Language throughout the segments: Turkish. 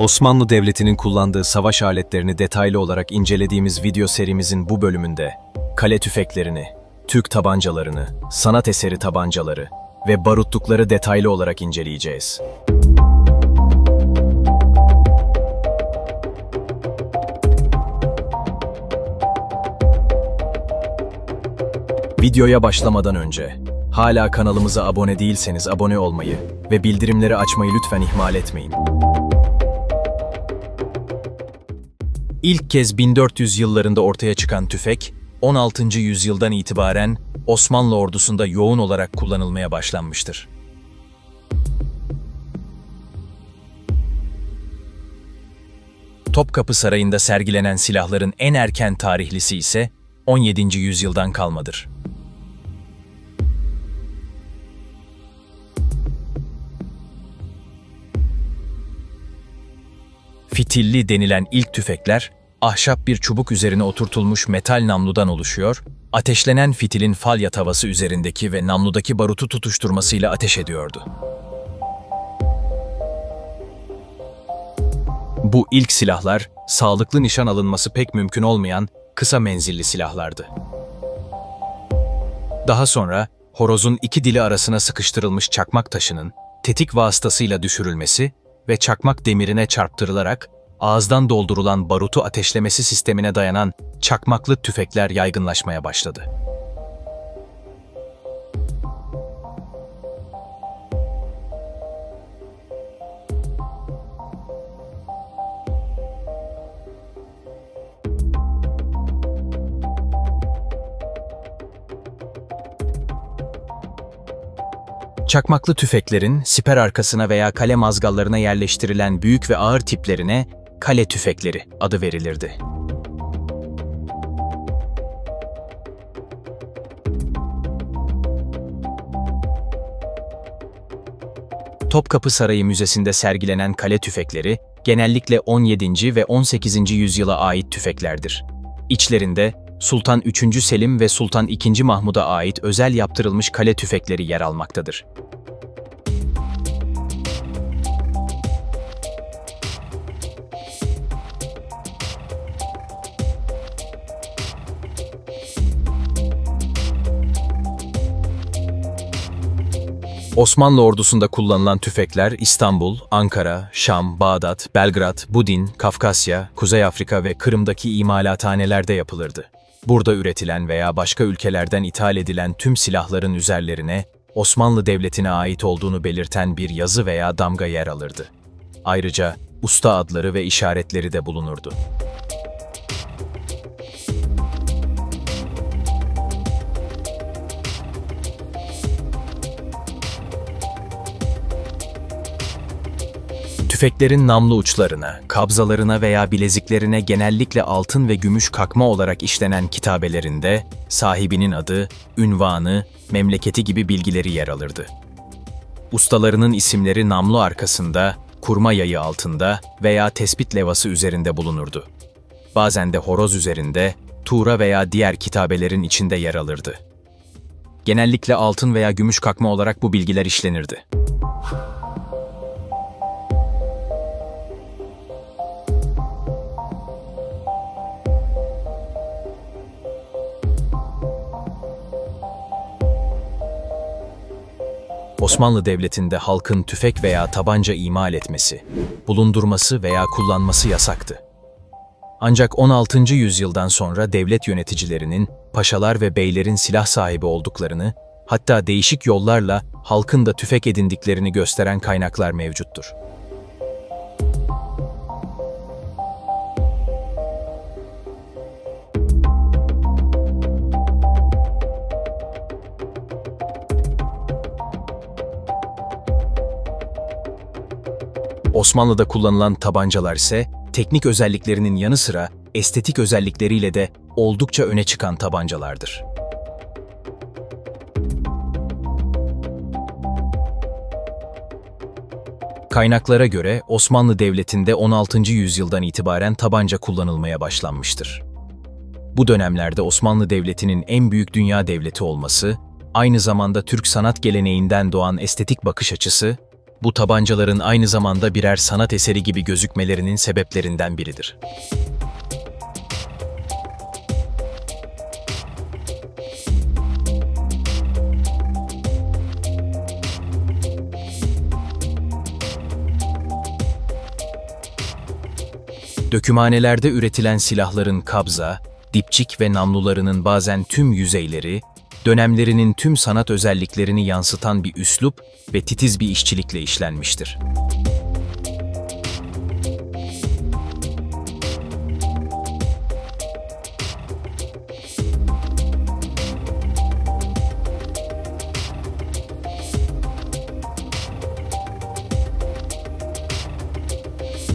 Osmanlı Devleti'nin kullandığı savaş aletlerini detaylı olarak incelediğimiz video serimizin bu bölümünde kale tüfeklerini, Türk tabancalarını, sanat eseri tabancaları ve barutlukları detaylı olarak inceleyeceğiz. Videoya başlamadan önce, hala kanalımıza abone değilseniz abone olmayı ve bildirimleri açmayı lütfen ihmal etmeyin. İlk kez 1400 yıllarında ortaya çıkan tüfek, 16. yüzyıldan itibaren Osmanlı ordusunda yoğun olarak kullanılmaya başlanmıştır. Topkapı Sarayı'nda sergilenen silahların en erken tarihlisi ise 17. yüzyıldan kalmadır. Fitilli denilen ilk tüfekler, ahşap bir çubuk üzerine oturtulmuş metal namludan oluşuyor, ateşlenen fitilin falya tavası üzerindeki ve namludaki barutu tutuşturmasıyla ateş ediyordu. Bu ilk silahlar, sağlıklı nişan alınması pek mümkün olmayan kısa menzilli silahlardı. Daha sonra, horozun iki dili arasına sıkıştırılmış çakmak taşının tetik vasıtasıyla düşürülmesi ve çakmak demirine çarptırılarak ağızdan doldurulan barutu ateşlemesi sistemine dayanan çakmaklı tüfekler yaygınlaşmaya başladı. Çakmaklı tüfeklerin siper arkasına veya kale mazgallarına yerleştirilen büyük ve ağır tiplerine kale tüfekleri adı verilirdi. Topkapı Sarayı Müzesi'nde sergilenen kale tüfekleri genellikle 17. ve 18. yüzyıla ait tüfeklerdir. İçlerinde Sultan 3. Selim ve Sultan 2. Mahmud'a ait özel yaptırılmış kale tüfekleri yer almaktadır. Osmanlı ordusunda kullanılan tüfekler İstanbul, Ankara, Şam, Bağdat, Belgrad, Budin, Kafkasya, Kuzey Afrika ve Kırım'daki imalathanelerde yapılırdı. Burada üretilen veya başka ülkelerden ithal edilen tüm silahların üzerlerine Osmanlı Devleti'ne ait olduğunu belirten bir yazı veya damga yer alırdı. Ayrıca usta adları ve işaretleri de bulunurdu. Tüfeklerin namlu uçlarına, kabzalarına veya bileziklerine genellikle altın ve gümüş kakma olarak işlenen kitabelerinde sahibinin adı, ünvanı, memleketi gibi bilgileri yer alırdı. Ustalarının isimleri namlu arkasında, kurma yayı altında veya tespit levhası üzerinde bulunurdu. Bazen de horoz üzerinde, tuğra veya diğer kitabelerin içinde yer alırdı. Genellikle altın veya gümüş kakma olarak bu bilgiler işlenirdi. Osmanlı Devleti'nde halkın tüfek veya tabanca imal etmesi, bulundurması veya kullanması yasaktı. Ancak 16. yüzyıldan sonra devlet yöneticilerinin, paşalar ve beylerin silah sahibi olduklarını, hatta değişik yollarla halkın da tüfek edindiklerini gösteren kaynaklar mevcuttur. Osmanlı'da kullanılan tabancalar ise teknik özelliklerinin yanı sıra estetik özellikleriyle de oldukça öne çıkan tabancalardır. Kaynaklara göre Osmanlı Devleti'nde 16. yüzyıldan itibaren tabanca kullanılmaya başlanmıştır. Bu dönemlerde Osmanlı Devleti'nin en büyük dünya devleti olması, aynı zamanda Türk sanat geleneğinden doğan estetik bakış açısı bu tabancaların aynı zamanda birer sanat eseri gibi gözükmelerinin sebeplerinden biridir. Dökümhanelerde üretilen silahların kabza, dipçik ve namlularının bazen tüm yüzeyleri, dönemlerinin tüm sanat özelliklerini yansıtan bir üslup ve titiz bir işçilikle işlenmiştir.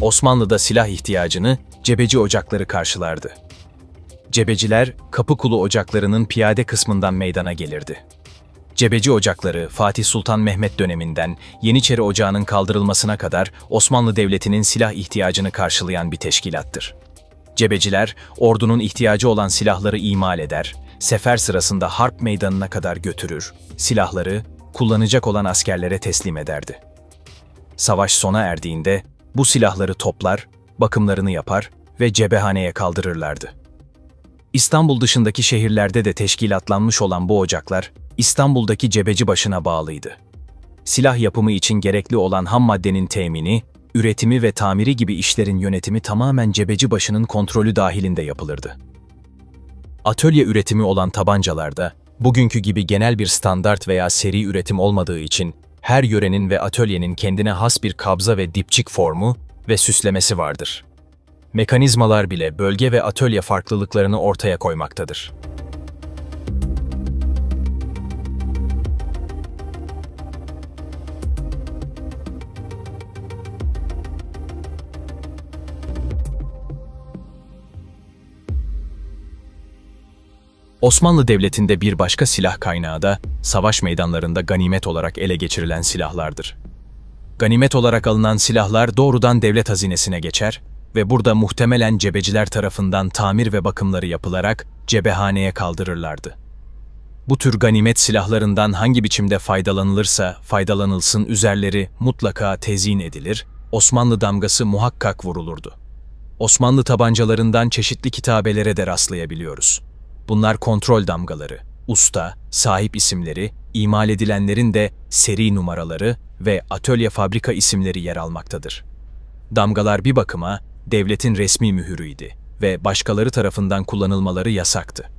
Osmanlı'da silah ihtiyacını cebeci ocakları karşılardı. Cebeciler, Kapıkulu ocaklarının piyade kısmından meydana gelirdi. Cebeci ocakları, Fatih Sultan Mehmet döneminden Yeniçeri Ocağı'nın kaldırılmasına kadar Osmanlı Devleti'nin silah ihtiyacını karşılayan bir teşkilattır. Cebeciler, ordunun ihtiyacı olan silahları imal eder, sefer sırasında harp meydanına kadar götürür, silahları kullanacak olan askerlere teslim ederdi. Savaş sona erdiğinde, bu silahları toplar, bakımlarını yapar ve cephehaneye kaldırırlardı. İstanbul dışındaki şehirlerde de teşkilatlanmış olan bu ocaklar, İstanbul'daki Cebecibaşı'na bağlıydı. Silah yapımı için gerekli olan ham maddenin temini, üretimi ve tamiri gibi işlerin yönetimi tamamen Cebecibaşı'nın kontrolü dahilinde yapılırdı. Atölye üretimi olan tabancalarda, bugünkü gibi genel bir standart veya seri üretim olmadığı için, her yörenin ve atölyenin kendine has bir kabza ve dipçik formu ve süslemesi vardır. Mekanizmalar bile bölge ve atölye farklılıklarını ortaya koymaktadır. Osmanlı Devleti'nde bir başka silah kaynağı da savaş meydanlarında ganimet olarak ele geçirilen silahlardır. Ganimet olarak alınan silahlar doğrudan devlet hazinesine geçer ve burada muhtemelen cebeciler tarafından tamir ve bakımları yapılarak cephehaneye kaldırırlardı. Bu tür ganimet silahlarından hangi biçimde faydalanılırsa faydalanılsın üzerleri mutlaka tezyin edilir, Osmanlı damgası muhakkak vurulurdu. Osmanlı tabancalarından çeşitli kitabelere de rastlayabiliyoruz. Bunlar kontrol damgaları, usta, sahip isimleri, imal edilenlerin de seri numaraları ve atölye fabrika isimleri yer almaktadır. Damgalar bir bakıma devletin resmi mühürüydü ve başkaları tarafından kullanılmaları yasaktı.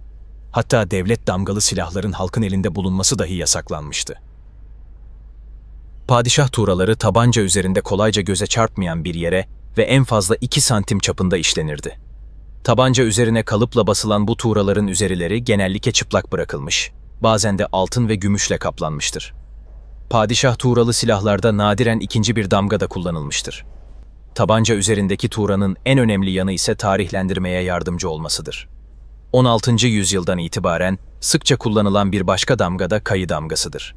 Hatta devlet damgalı silahların halkın elinde bulunması dahi yasaklanmıştı. Padişah tuğraları tabanca üzerinde kolayca göze çarpmayan bir yere ve en fazla 2 santim çapında işlenirdi. Tabanca üzerine kalıpla basılan bu tuğraların üzerileri genellikle çıplak bırakılmış, bazen de altın ve gümüşle kaplanmıştır. Padişah tuğralı silahlarda nadiren ikinci bir damga da kullanılmıştır. Tabanca üzerindeki tuğranın en önemli yanı ise tarihlendirmeye yardımcı olmasıdır. 16. yüzyıldan itibaren sıkça kullanılan bir başka damga da kayı damgasıdır.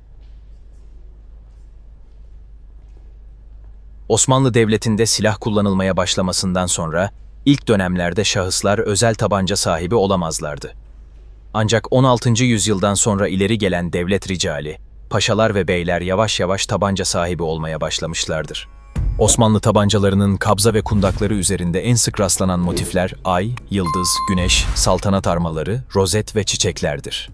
Osmanlı Devleti'nde silah kullanılmaya başlamasından sonra ilk dönemlerde şahıslar özel tabanca sahibi olamazlardı. Ancak 16. yüzyıldan sonra ileri gelen devlet ricali, paşalar ve beyler yavaş yavaş tabanca sahibi olmaya başlamışlardır. Osmanlı tabancalarının kabza ve kundakları üzerinde en sık rastlanan motifler ay, yıldız, güneş, saltanat armaları, rozet ve çiçeklerdir.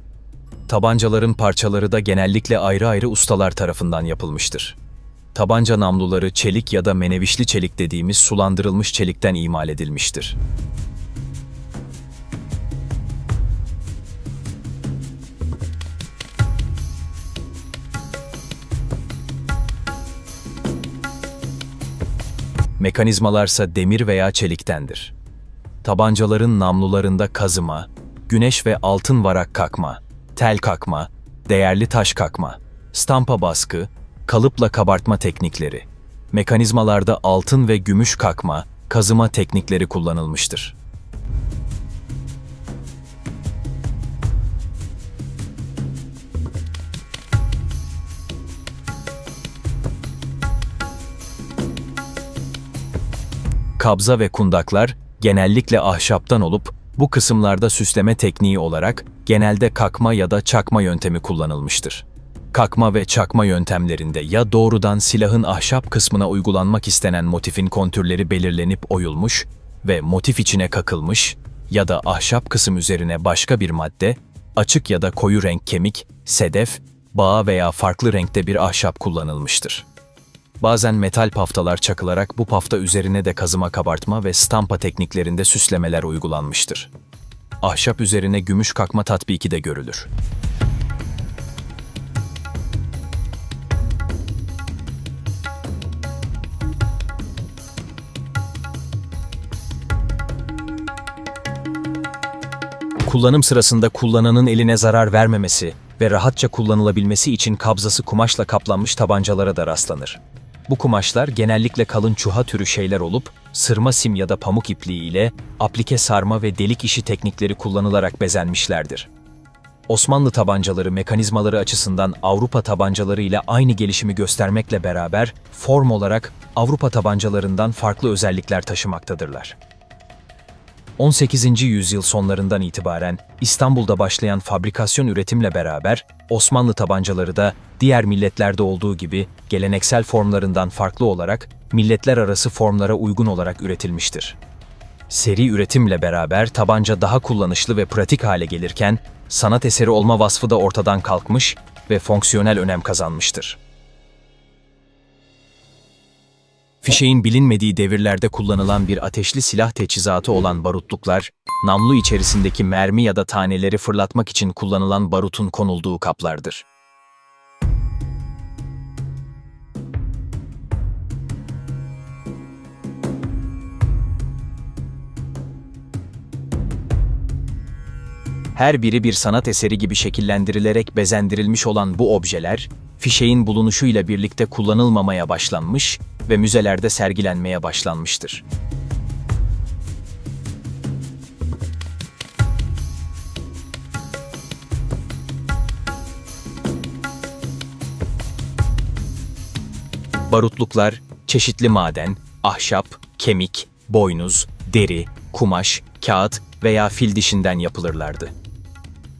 Tabancaların parçaları da genellikle ayrı ayrı ustalar tarafından yapılmıştır. Tabanca namluları çelik ya da menevişli çelik dediğimiz sulandırılmış çelikten imal edilmiştir. Mekanizmalarsa demir veya çeliktendir. Tabancaların namlularında kazıma, güneş ve altın varak kakma, tel kakma, değerli taş kakma, stampa baskı, kalıpla kabartma teknikleri, mekanizmalarda altın ve gümüş kakma, kazıma teknikleri kullanılmıştır. Kabza ve kundaklar genellikle ahşaptan olup bu kısımlarda süsleme tekniği olarak genelde kakma ya da çakma yöntemi kullanılmıştır. Kakma ve çakma yöntemlerinde ya doğrudan silahın ahşap kısmına uygulanmak istenen motifin kontürleri belirlenip oyulmuş ve motif içine kakılmış ya da ahşap kısım üzerine başka bir madde, açık ya da koyu renk kemik, sedef, bağ veya farklı renkte bir ahşap kullanılmıştır. Bazen metal paftalar çakılarak bu pafta üzerine de kazıma kabartma ve stampa tekniklerinde süslemeler uygulanmıştır. Ahşap üzerine gümüş kakma tatbiki de görülür. Kullanım sırasında kullananın eline zarar vermemesi ve rahatça kullanılabilmesi için kabzası kumaşla kaplanmış tabancalara da rastlanır. Bu kumaşlar genellikle kalın çuha türü şeyler olup, sırma sim ya da pamuk ipliği ile aplike sarma ve delik işi teknikleri kullanılarak bezenmişlerdir. Osmanlı tabancaları mekanizmaları açısından Avrupa tabancaları ile aynı gelişimi göstermekle beraber form olarak Avrupa tabancalarından farklı özellikler taşımaktadırlar. 18. yüzyıl sonlarından itibaren İstanbul'da başlayan fabrikasyon üretimle beraber Osmanlı tabancaları da diğer milletlerde olduğu gibi geleneksel formlarından farklı olarak milletler arası formlara uygun olarak üretilmiştir. Seri üretimle beraber tabanca daha kullanışlı ve pratik hale gelirken sanat eseri olma vasfı da ortadan kalkmış ve fonksiyonel önem kazanmıştır. Fişeğin bilinmediği devirlerde kullanılan bir ateşli silah teçhizatı olan barutluklar, namlu içerisindeki mermi ya da taneleri fırlatmak için kullanılan barutun konulduğu kaplardır. Her biri bir sanat eseri gibi şekillendirilerek bezendirilmiş olan bu objeler, fişeğin bulunuşuyla birlikte kullanılmamaya başlanmış ve müzelerde sergilenmeye başlanmıştır. Barutluklar, çeşitli maden, ahşap, kemik, boynuz, deri, kumaş, kağıt veya fil dişinden yapılırlardı.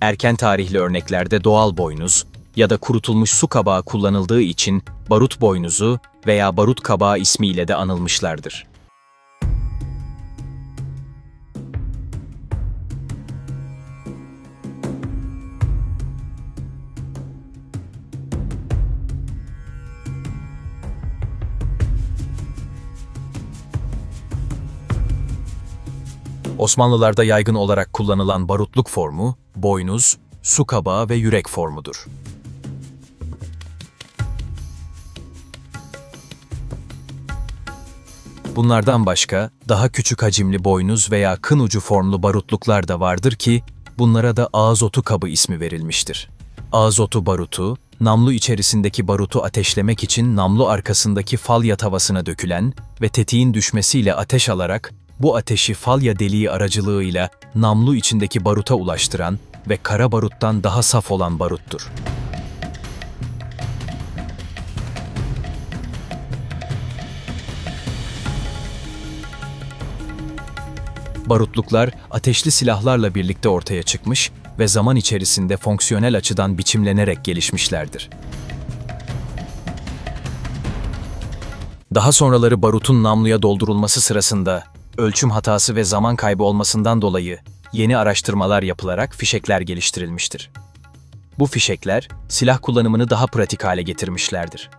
Erken tarihli örneklerde doğal boynuz ya da kurutulmuş su kabağı kullanıldığı için barut boynuzu veya barut kabağı ismiyle de anılmışlardır. Osmanlılarda yaygın olarak kullanılan barutluk formu, boynuz, su kabağı ve yürek formudur. Bunlardan başka, daha küçük hacimli boynuz veya kın ucu formlu barutluklar da vardır ki, bunlara da ağız otu kabı ismi verilmiştir. Ağız otu barutu, namlu içerisindeki barutu ateşlemek için namlu arkasındaki falya tavasına dökülen ve tetiğin düşmesiyle ateş alarak, bu ateşi falya deliği aracılığıyla namlu içindeki baruta ulaştıran ve kara baruttan daha saf olan baruttur. Barutluklar, ateşli silahlarla birlikte ortaya çıkmış ve zaman içerisinde fonksiyonel açıdan biçimlenerek gelişmişlerdir. Daha sonraları barutun namluya doldurulması sırasında ölçüm hatası ve zaman kaybı olmasından dolayı yeni araştırmalar yapılarak fişekler geliştirilmiştir. Bu fişekler, silah kullanımını daha pratik hale getirmişlerdir.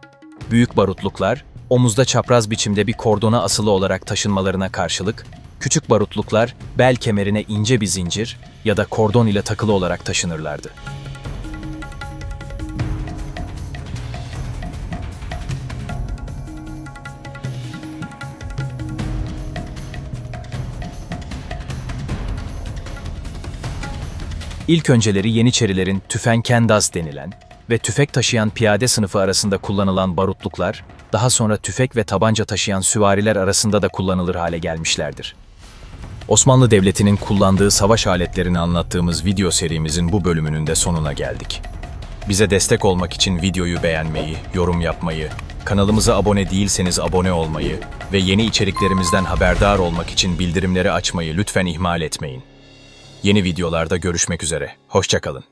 Büyük barutluklar, omuzda çapraz biçimde bir kordona asılı olarak taşınmalarına karşılık, küçük barutluklar bel kemerine ince bir zincir ya da kordon ile takılı olarak taşınırlardı. İlk önceleri Yeniçerilerin tüfenkendaz denilen ve tüfek taşıyan piyade sınıfı arasında kullanılan barutluklar, daha sonra tüfek ve tabanca taşıyan süvariler arasında da kullanılır hale gelmişlerdir. Osmanlı Devleti'nin kullandığı savaş aletlerini anlattığımız video serimizin bu bölümünün de sonuna geldik. Bize destek olmak için videoyu beğenmeyi, yorum yapmayı, kanalımıza abone değilseniz abone olmayı ve yeni içeriklerimizden haberdar olmak için bildirimleri açmayı lütfen ihmal etmeyin. Yeni videolarda görüşmek üzere. Hoşça kalın.